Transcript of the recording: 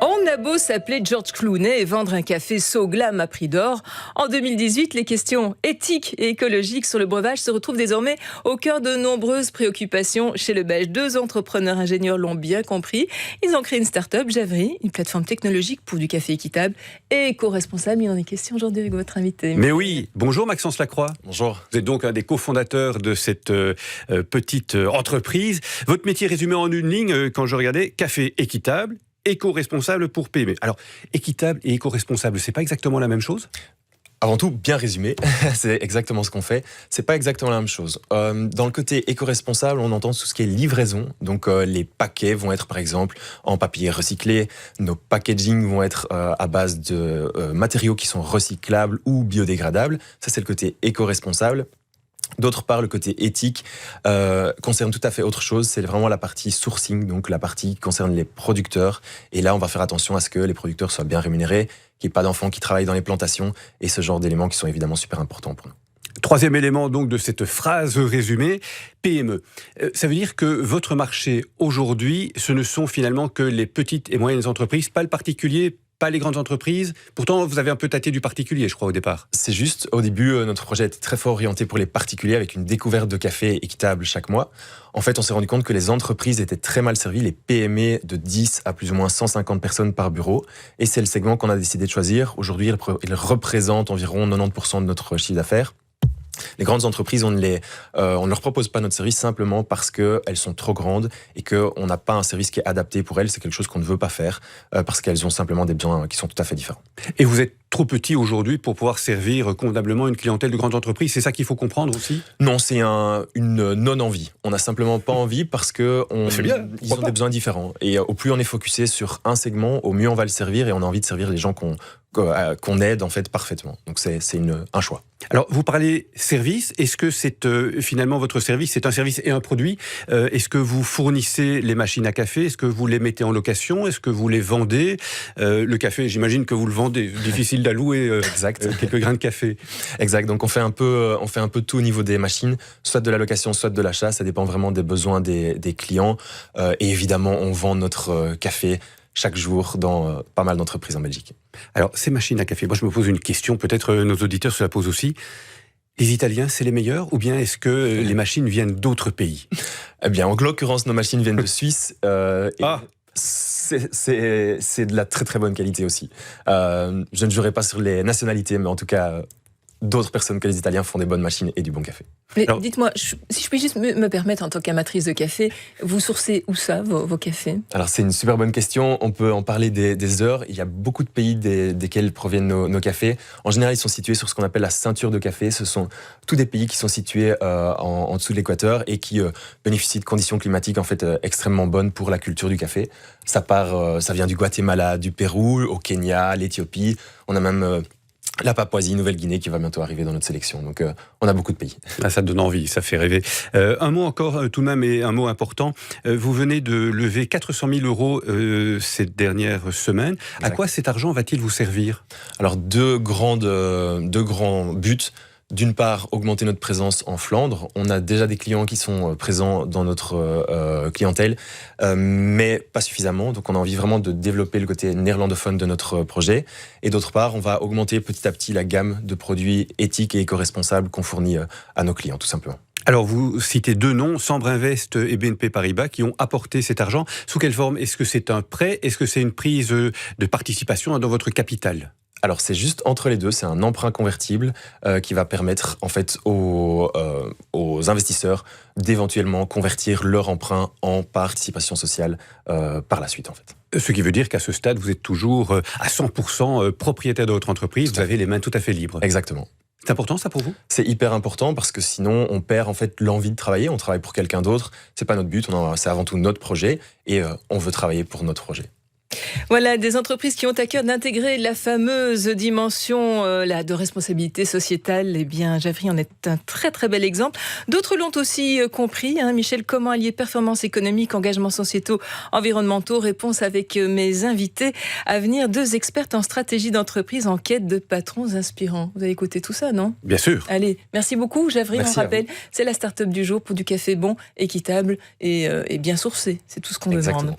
On a beau s'appeler George Clooney et vendre un café so glam à prix d'or, en 2018, les questions éthiques et écologiques sur le breuvage se retrouvent désormais au cœur de nombreuses préoccupations chez le Belge. Deux entrepreneurs ingénieurs l'ont bien compris. Ils ont créé une start-up, Javry, une plateforme technologique pour du café équitable et éco-responsable. Il en est question aujourd'hui avec votre invité. Mais oui, bonjour Maxence Lacroix. Bonjour. Vous êtes donc un des cofondateurs de cette petite entreprise. Votre métier résumé en une ligne, quand je regardais, café équitable, éco-responsable pour PME. Alors, équitable et éco-responsable, c'est pas exactement la même chose ? Avant tout, bien résumé, c'est exactement ce qu'on fait. C'est pas exactement la même chose. Dans le côté éco-responsable, on entend tout ce qui est livraison. Donc, les paquets vont être, par exemple, en papier recyclé. Nos packaging vont être à base de matériaux qui sont recyclables ou biodégradables. Ça, c'est le côté éco-responsable. D'autre part, le côté éthique concerne tout à fait autre chose. C'est vraiment la partie sourcing, donc la partie qui concerne les producteurs. Et là, on va faire attention à ce que les producteurs soient bien rémunérés, qu'il n'y ait pas d'enfants qui travaillent dans les plantations et ce genre d'éléments qui sont évidemment super importants pour nous. Troisième élément donc de cette phrase résumée, PME. Ça veut dire que votre marché aujourd'hui, ce ne sont finalement que les petites et moyennes entreprises, pas le particulier, pas les grandes entreprises. Pourtant, vous avez un peu tâté du particulier, je crois, au départ. C'est juste, au début, notre projet était très fort orienté pour les particuliers avec une découverte de café équitable chaque mois. En fait, on s'est rendu compte que les entreprises étaient très mal servies, les PME de 10 à plus ou moins 150 personnes par bureau. Et c'est le segment qu'on a décidé de choisir. Aujourd'hui, il représente environ 90% de notre chiffre d'affaires. Les grandes entreprises, on ne leur propose pas notre service simplement parce qu'elles sont trop grandes et qu'on n'a pas un service qui est adapté pour elles. C'est quelque chose qu'on ne veut pas faire parce qu'elles ont simplement des besoins qui sont tout à fait différents. Et vous êtes trop petit aujourd'hui pour pouvoir servir convenablement une clientèle de grandes entreprises. C'est ça qu'il faut comprendre aussi ? Non, c'est une non-envie. On n'a simplement pas envie parce qu'ils ont des besoins différents. Et au plus on est focusé sur un segment, au mieux on va le servir et on a envie de servir les gens qu'on aide en fait parfaitement. Donc c'est un choix. Alors, vous parlez service. Est-ce que c'est finalement votre service, c'est un service et un produit ? Est-ce que vous fournissez les machines à café ? Est-ce que vous les mettez en location ? Est-ce que vous les vendez ? Le café, j'imagine que vous le vendez. Difficile d'allouer quelques grains de café. Exact. Donc on fait un peu tout au niveau des machines, soit de la location, soit de l'achat. Ça dépend vraiment des besoins des clients. Et évidemment, on vend notre café chaque jour dans pas mal d'entreprises en Belgique. Alors, ces machines à café, moi je me pose une question, peut-être nos auditeurs se la posent aussi. Les Italiens, c'est les meilleurs ou bien est-ce que les machines viennent d'autres pays ? Eh bien, en l'occurrence, nos machines viennent de Suisse. C'est de la très très bonne qualité aussi. Je ne jurerai pas sur les nationalités, mais en tout cas, d'autres personnes que les Italiens font des bonnes machines et du bon café. Mais dites-moi, si je puis juste me permettre en tant qu'amatrice de café, vous sourcez où ça, vos cafés ? Alors c'est une super bonne question, on peut en parler des heures. Il y a beaucoup de pays desquels proviennent nos cafés. En général, ils sont situés sur ce qu'on appelle la ceinture de café. Ce sont tous des pays qui sont situés en dessous de l'équateur et qui bénéficient de conditions climatiques en fait extrêmement bonnes pour la culture du café. Ça vient du Guatemala, du Pérou, au Kenya, l'Éthiopie. On a même la Papouasie, Nouvelle-Guinée qui va bientôt arriver dans notre sélection. Donc on a beaucoup de pays. Ah, ça donne envie, ça fait rêver. Un mot encore tout de même et un mot important. Vous venez de lever 400 000 euros cette dernière semaine. Exact. À quoi cet argent va-t-il vous servir ? Alors deux grands buts. D'une part, augmenter notre présence en Flandre. On a déjà des clients qui sont présents dans notre clientèle, mais pas suffisamment. Donc on a envie vraiment de développer le côté néerlandophone de notre projet. Et d'autre part, on va augmenter petit à petit la gamme de produits éthiques et éco-responsables qu'on fournit à nos clients, tout simplement. Alors, vous citez deux noms, Sambre Invest et BNP Paribas, qui ont apporté cet argent. Sous quelle forme ? Est-ce que c'est un prêt ? Est-ce que c'est une prise de participation dans votre capital ? Alors c'est juste entre les deux, c'est un emprunt convertible qui va permettre en fait aux investisseurs d'éventuellement convertir leur emprunt en participation sociale par la suite en fait. Ce qui veut dire qu'à ce stade, vous êtes toujours à 100% propriétaire de votre entreprise, vous avez les mains tout à fait libres. Exactement. C'est important ça pour vous ? C'est hyper important parce que sinon on perd en fait l'envie de travailler, on travaille pour quelqu'un d'autre, c'est pas notre but, c'est avant tout notre projet et on veut travailler pour notre projet. Voilà, des entreprises qui ont à cœur d'intégrer la fameuse dimension de responsabilité sociétale. Eh bien, Javry en est un très très bel exemple. D'autres l'ont aussi compris. Michel, comment allier performance économique, engagements sociétaux, environnementaux ? Réponse avec mes invités à venir, deux expertes en stratégie d'entreprise en quête de patrons inspirants. Vous avez écouté tout ça, non ? Bien sûr. Allez, merci beaucoup, Javry. On rappelle, c'est la start-up du jour pour du café bon, équitable et bien sourcé. C'est tout ce qu'on demande.